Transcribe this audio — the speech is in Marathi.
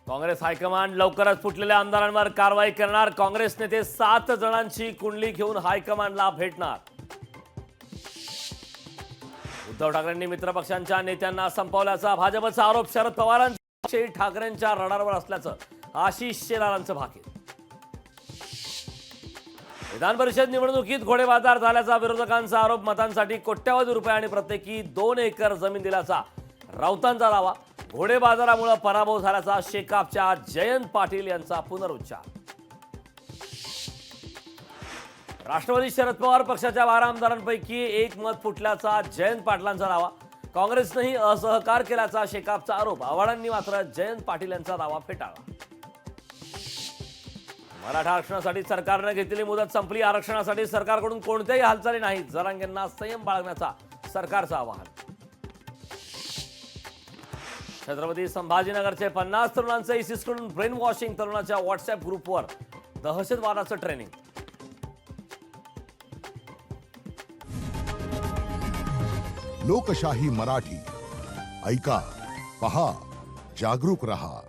काँग्रेस हायकमांड लवकरच फुटलेल्या आमदारांवर कारवाई करणार। काँग्रेस नेते 7 जणांची कुंडली घेऊन हायकमांडला भेटणार। उद्धव ठाकरेंनी मित्रपक्षांच्या नेत्यांना संपवल्याचा भाजपचा आरोप। शरद पवारांचे ठाकरेंच्या रडारवर असल्याचं आशिष शेलारांचं भाकीत। विधान परिषद निवडणुकीत घोडेबाजार झाल्याचा विरोधकांचा आरोप। मतांसाठी कोट्यवधी रुपये आणि प्रत्येकी 2 एकर जमीन दिल्याचा राऊतांचा दावा। घोडेबाजारामुळे पराभव झाल्याचा शेकापच्या जयंत पाटील यांचा पुनरुच्चार। राष्ट्रवादी शरद पवार पक्षाच्या 12 आमदारांपैकी एक मत फुटल्याचा जयंत पाटलांचा दावा। काँग्रेसनेही असहकार केल्याचा शेकापचा आरोप। आव्हाडांनी मात्र जयंत पाटील यांचा दावा फेटाळला। मराठा आरक्षणासाठी सरकारने घेतलेली मुदत संपली। आरक्षणासाठी सरकारकडून कोणत्याही हालचाली नाहीत। जरांगेंना संयम बाळगण्याचा सरकारचं आवाहन। छत्रपती संभाजीनगरचे 50 तरुणांचे इसिसकडून ब्रेन वॉशिंग। तरुणाच्या व्हॉट्सअप ग्रुपवर दहशतवादाचं ट्रेनिंग। लोकशाही मराठी ऐका, पहा, जागरूक रहा।